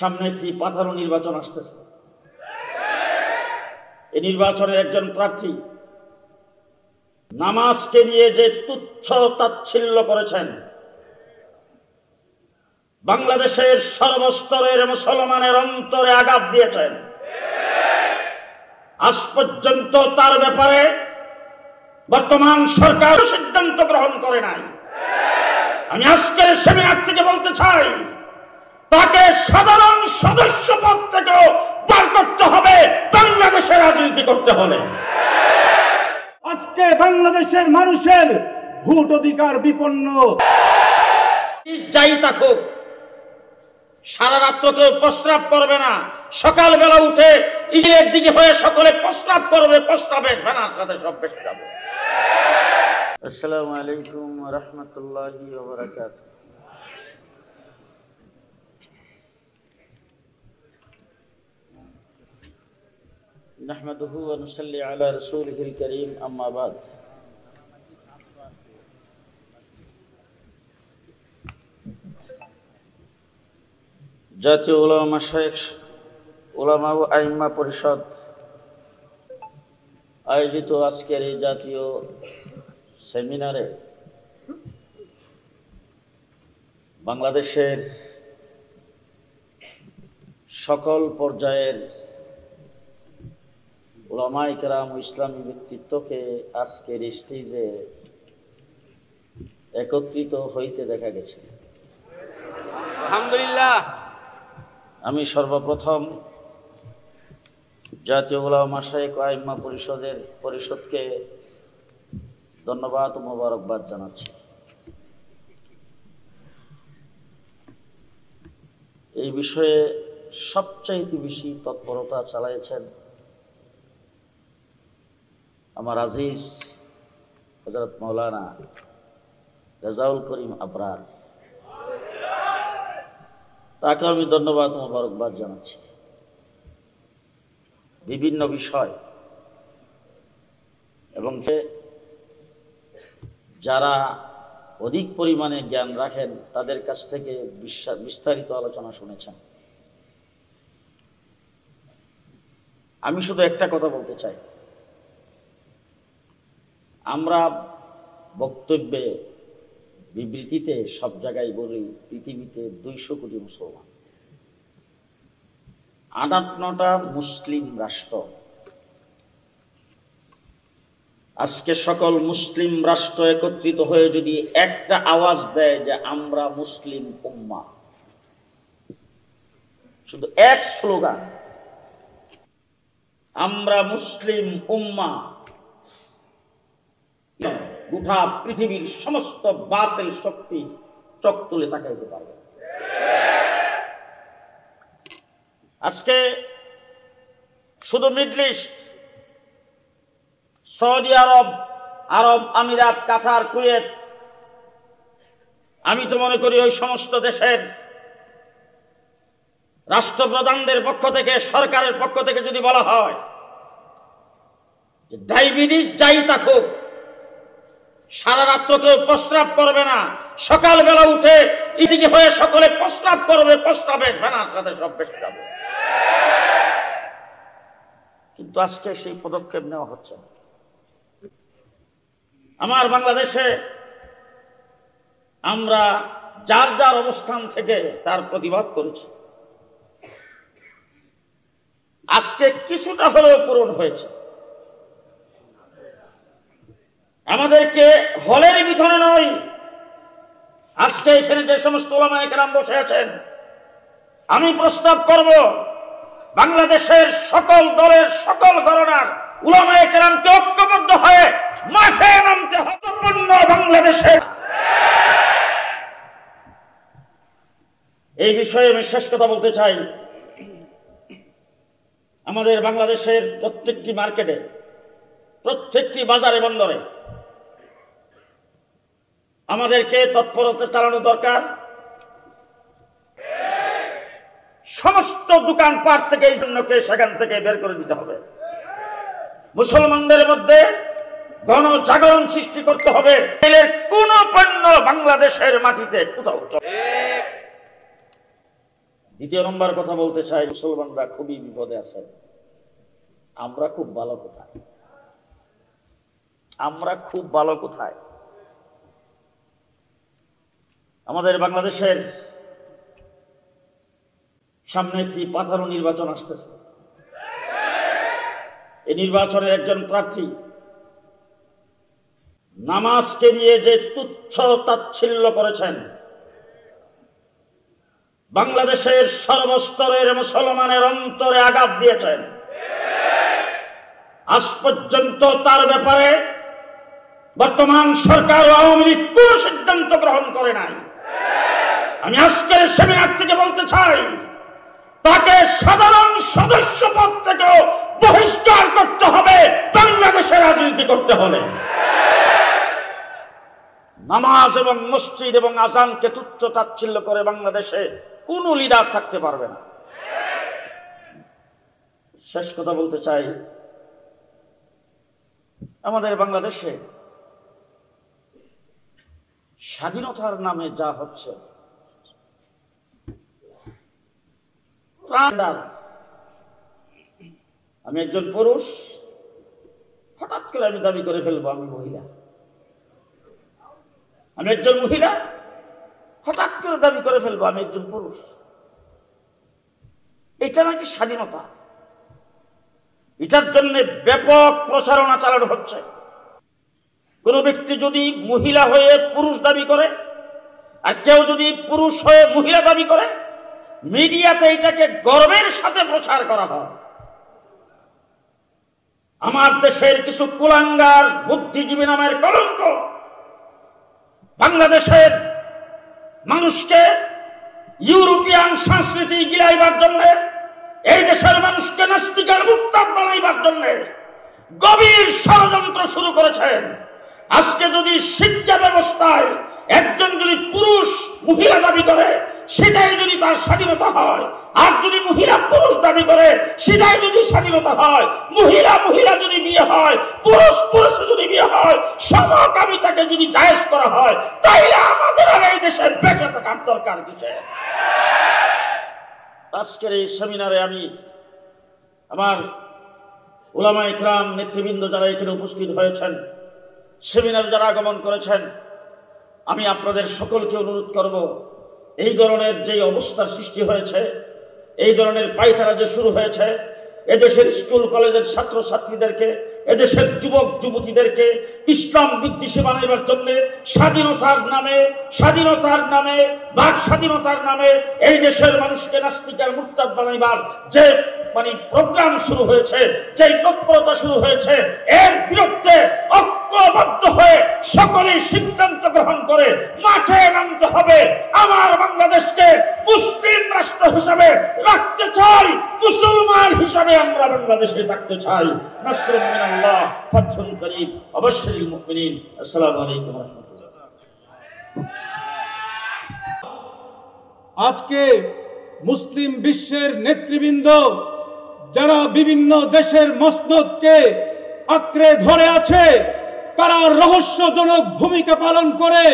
সামনে একটি পাতানো নির্বাচন আসতেছে। এই নির্বাচনের একজন প্রার্থী নামাজকে নিয়ে যে তুচ্ছ তাচ্ছিল্য করেছেন, বাংলাদেশের সর্বস্তরের মুসলমানের অন্তরে আঘাত দিয়েছেন। আজ পর্যন্ত তার ব্যাপারে বর্তমান সরকার সিদ্ধান্ত গ্রহণ করে নাই। আমি আজকের সেমিনার থেকে বলতে চাই, তাকে সাধারণ সদস্য পদ থেকেও বার করতে হবে বাংলাদেশের রাজনীতি করতে হলে। আজকে বাংলাদেশের মানুষের ভোট অধিকার বিপন্ন। যাই থাকুক, সারা রাত্র কেউ প্রস্রাব করবে না, সকালবেলা উঠে ইজিলের দিকে হয়ে সকলে প্রস্রাব করবে, প্রস্রাবের ফেনার সাথে সব বেশি যাবে। আসসালামু আলাইকুম ওয়া রাহমাতুল্লাহি ওয়া বারাকাতুহু। নাহমাদুহু ওয়া নুসাল্লি আলা রাসূলিহিল কারীম, আম্মা বাদ। জাতীয় উলামা মাশায়েখ, উলামা ও আইম্মা পরিষদ আয়োজিত আজকের এই জাতীয় সেমিনারে বাংলাদেশের সকল পর্যায়ের উলামায়ে কেরাম ও ইসলামী ব্যক্তিত্বকে আজকের স্টেজে একত্রিত হইতে দেখা গেছে। আলহামদুলিল্লাহ। আমি সর্বপ্রথম জাতীয় উলামা মাশায়েখ ও আইম্মা পরিষদকে ধন্যবাদ ও মোবারকবাদ জানাচ্ছি। এই বিষয়ে সবচাইতে বেশি তৎপরতা চালাইছেন আমার আজিজ হযরত মাওলানা রেজাউল করিম আবরার, তাকে আমি ধন্যবাদ ও মোবারকবাদ জানাচ্ছি। বিভিন্ন বিষয় এবং যারা অধিক পরিমাণে জ্ঞান রাখেন তাদের কাছ থেকে বিস্তারিত আলোচনা শুনেছেন। আমি শুধু একটা কথা বলতে চাই, আমরা বক্তব্যে বিবৃতিতে সব জায়গায় বলি পৃথিবীতে 200 কোটি মুসলমান, 58টা মুসলিম রাষ্ট্র। আজকে সকল মুসলিম রাষ্ট্র একত্রিত হয়ে যদি একটা আওয়াজ দেয় যে আমরা মুসলিম উম্মাহ, শুধু এক স্লোগান, আমরা মুসলিম উম্মাহ, গোটা পৃথিবীর সমস্ত বাতিল শক্তি চোখ তুলে তাকাইতে পারবে। আজকে শুধু মিডল ইস্ট, সৌদি আরব, আরব আমিরাত, কাতার, কুয়েত, আমি তো মনে করি ওই সমস্ত দেশের রাষ্ট্রপ্রধানদের পক্ষ থেকে, সরকারের পক্ষ থেকে যদি বলা হয় যে ডায়াবেটিস যাই থাকুক, সারা রাত্র কেউ প্রস্রাব করবে না, সকালবেলা উঠে এদিকে হয়ে সকলে প্রস্রাব করবে, প্রস্রাবের ফেনার সাথে সব বেশি যাবে। কিন্তু আজকে সেই পদক্ষেপ নেওয়া হচ্ছে না। আমার বাংলাদেশে আমরা যার যার অবস্থান থেকে তার প্রতিবাদ করেছি, আজকে কিছুটা হলেও পূরণ হয়েছে। আমাদেরকে হলের ভিতরে নয়, আজকে এখানে যে সমস্ত উলামায়ে কেরাম বসে আছেন, আমি প্রস্তাব করব বাংলাদেশের সকল দলের সকল ঘরানার উলামায়ে কেরামকে ঐক্যবদ্ধ হয়ে মাঠে নামতে হবে। বাংলাদেশে এই বিষয়ে আমি শেষ কথা বলতে চাই, আমাদের বাংলাদেশের প্রত্যেকটি মার্কেটে, প্রত্যেকটি বাজারে বন্দরে আমাদেরকে তৎপরতা চালানো দরকার। সমস্ত দোকানপাট থেকে এই জন্যকে সেখান থেকে বের করে দিতে হবে। মুসলমানদের মধ্যে গণজাগরণ সৃষ্টি করতে হবে। তেলের কোন পণ্য বাংলাদেশের মাটিতে কোথাও চলে। দ্বিতীয় নম্বর কথা বলতে চাই, মুসলমানরা খুবই বিপদে আছে। আমরা খুব ভালো কোথায়? আমরা খুব ভালো কোথায়? আমাদের বাংলাদেশের সামনে একটি পাতানো নির্বাচন আসতেছে। এই নির্বাচনের একজন প্রার্থী নামাজকে নিয়ে যে তুচ্ছ তাচ্ছিল্য করেছেন, বাংলাদেশের সর্বস্তরের মুসলমানের অন্তরে আঘাত দিয়েছেন। আজ পর্যন্ত তার ব্যাপারে বর্তমান সরকার ও আওয়ামী লীগ কোনো সিদ্ধান্ত গ্রহণ করে নাই। আমি আজকের সেমিনার থেকে বলতে চাই, তাকে সাধারণ সদস্য পদ থেকেও বহিষ্কার করতে হবে বাংলাদেশে রাজনীতি করতে হলে। নামাজ এবং মসজিদ এবং আজানকে তুচ্ছ তাচ্ছিল্য করে বাংলাদেশে কোন লিডার থাকতে পারবে না। শেষ কথা বলতে চাই, আমাদের বাংলাদেশে স্বাধীনতার নামে যা হচ্ছে, আমি একজন পুরুষ, হঠাৎ করে আমি দাবি করে ফেলবো আমি মহিলা। আমি একজন মহিলা, হঠাৎ করে দাবি করে ফেলবো আমি একজন পুরুষ। এটা নাকি স্বাধীনতা? এটার জন্য ব্যাপক প্রচারণা চালানো হচ্ছে। কোন ব্যক্তি যদি মহিলা হয়ে পুরুষ দাবি করে, আর কেউ যদি পুরুষ হয়ে মহিলা দাবি করে, মিডিয়াতে এটাকে গর্বের সাথে প্রচার করা হয়। আমার দেশের কিছু কুলাঙ্গার বুদ্ধিজীবী নামের কলঙ্ক বাংলাদেশের মানুষকে ইউরোপিয়ান সংস্কৃতি গিলাইবার জন্য, এই দেশের মানুষকে নাস্তিকের মুক্তার বানাইবার জন্য গভীর ষড়যন্ত্র শুরু করেছেন। আজকে যদি শিক্ষা ব্যবস্থায় একজন যদি পুরুষ মহিলা দাবি করে, সেটাই যদি তার স্বাধীনতা হয়, আর যদি মহিলা পুরুষ দাবি করে, সেটাই যদি স্বাধীনতা হয়, মহিলা মহিলা যদি বিয়ে হয়, পুরুষ পুরুষ যদি বিয়ে হয়, সমকামিতাকে যদি জায়েজ করা হয়, তাইলে আমাদের আর এই দেশে বেঁচে থাকার দরকার কিসের? আজকের এই সেমিনারে আমি আমার উলামা ইকরাম নেতৃবৃন্দ যারা এখানে উপস্থিত হয়েছেন, সেমিনারে যারা আগমন করেছেন, আমি আপনাদের সকলকে অনুরোধ করব, এই ধরনের যে অবস্থার সৃষ্টি হয়েছে, এই ধরনের পায়তারা যে শুরু হয়েছে, এদেশের স্কুল কলেজের ছাত্র ছাত্রীদেরকে, এদেশের যুবক যুবতীদেরকে ইসলাম বিদ্বেষী বানাইবার জন্য স্বাধীনতার নামে বাক স্বাধীনতার নামে এই দেশের মানুষকে নাস্তিক আর মুরতাদ বানাইবার যে প্রোগ্রাম শুরু হয়েছে, যে তৎপরতা শুরু হয়েছে, এর বিরুদ্ধে ঐক্যবদ্ধ হয়ে সকলে সিদ্ধান্ত গ্রহণ করে মাঠে নামতে হবে। আমার বাংলাদেশকে মুসলিম রাষ্ট্র হিসাবে রাখতে চাই, মুসলমান হিসাবে আমরা বাংলাদেশে থাকতে চাই। নাসরুম মিনাল্লাহ, ফাতহুন করিম, অবশ্যই মুমিনিন। আসসালামু আলাইকুম ওয়া রাহমাতুল্লাহ। আজকে মুসলিম বিশ্বের নেতৃবৃন্দ যারা বিভিন্ন দেশের মসনদকে আঁকড়ে ধরে আছে, তারা রহস্যজনক ভূমিকা পালন করে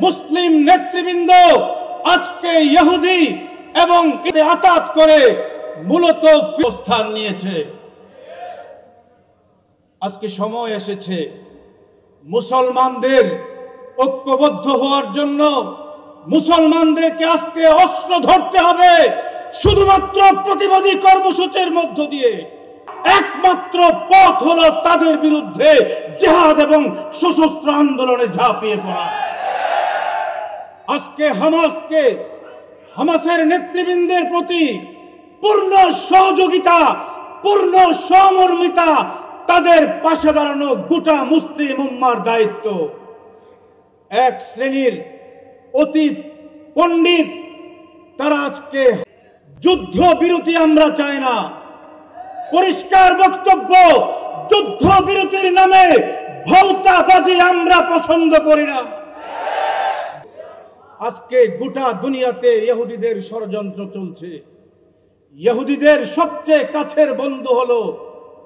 মুসলিম নেতৃবৃন্দ আজকে ইহুদি এবং এতে আতাত করে মূলত অবস্থান নিয়েছে। আজকে সময় এসেছে মুসলমানদের ঐক্যবদ্ধ হওয়ার জন্য। মুসলমানদেরকে আজকে অস্ত্র ধরতে হবে শুধুমাত্র প্রতিবাদী কর্মসূচির মধ্য দিয়ে। একমাত্র পথ হলো তাদের বিরুদ্ধে জিহাদ এবং সশস্ত্র আন্দোলনে ঝাঁপিয়ে পড়া। আজকে হামাসের নেতৃবৃন্দের প্রতি পূর্ণ সহযোগিতা, পূর্ণ সমর্মিতা, তাদের পাশে দাঁড়ানো গোটা মুসলিম উম্মার দায়িত্ব। এক শ্রেণীর অতি পণ্ডিত তারা আজকে যুদ্ধ বিরতি আমরা চাই না, পরিষ্কার বক্তব্য, যুদ্ধ বিরতির নামে ভৌতাবাজি আমরা পছন্দ করি না। আজকে গোটা দুনিয়াতে ইহুদিদের ষড়যন্ত্র চলছে। ইহুদিদের সবচেয়ে কাছের বন্ধু হলো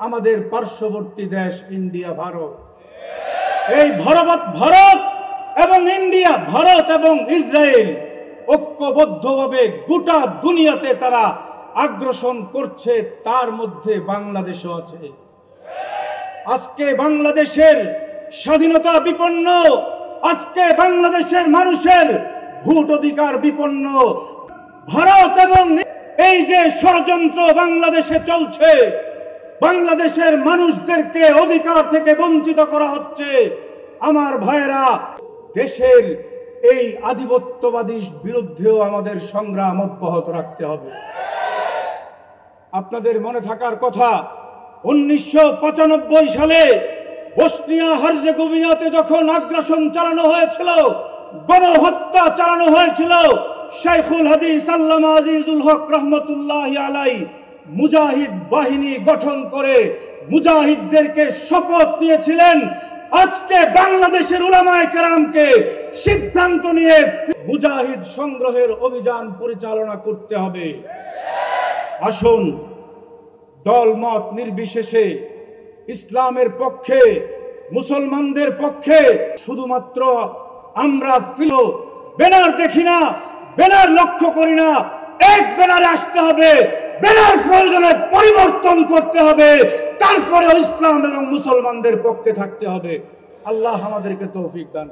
আমাদের পার্শ্ববর্তী দেশ ইন্ডিয়া, ভারত। এই ভারত এবং ইন্ডিয়া, ভারত এবং ইসরায়েল ঐক্যবদ্ধভাবে গোটা দুনিয়াতে তারা আগ্রাসন করছে, তার মধ্যে বাংলাদেশও আছে। আজকে বাংলাদেশের স্বাধীনতা বিপন্ন, আজকে বাংলাদেশের মানুষের ভোট অধিকার বিপন্ন। ভারত এবং এই যে ষড়যন্ত্র বাংলাদেশে চলছে, বাংলাদেশের মানুষদেরকে অধিকার থেকে বঞ্চিত করা হচ্ছে। আমার ভাইয়েরা, দেশের এই আধিপত্যবাদী বিরুদ্ধেও আমাদের সংগ্রাম অব্যাহত রাখতে হবে। আপনাদের মনে থাকার কথা, 1995 সালে বসনিয়া হার্জেগোভিনাতে যখন আগ্রাসন চালানো হয়েছিল, গণহত্যা চালানো হয়েছিল, শাইখুল হাদিস আল্লামা আজিজুল হক রহমতুল্লাহি আলাইহি মুজাহিদ বাহিনী গঠন করে মুজাহিদদেরকে শপথ নিয়েছিলেন, আজকে বাংলাদেশের উলামায়ে কেরামকে সিদ্ধান্ত নিয়ে মুজাহিদ সংগ্রহের অভিযান পরিচালনা করতে হবে। আসুন, দলমত নির্বিশেষে ইসলামের পক্ষে, মুসলমানদের পক্ষে, শুধুমাত্র আমরা ব্যানার দেখি না, ব্যানার লক্ষ্য করি না, এক ব্যানারে আসতে হবে, ব্যানার প্রয়োজনে পরিবর্তন করতে হবে, তারপরে ইসলাম এবং মুসলমানদের পক্ষে থাকতে হবে। আল্লাহ আমাদেরকে তৌফিক দান।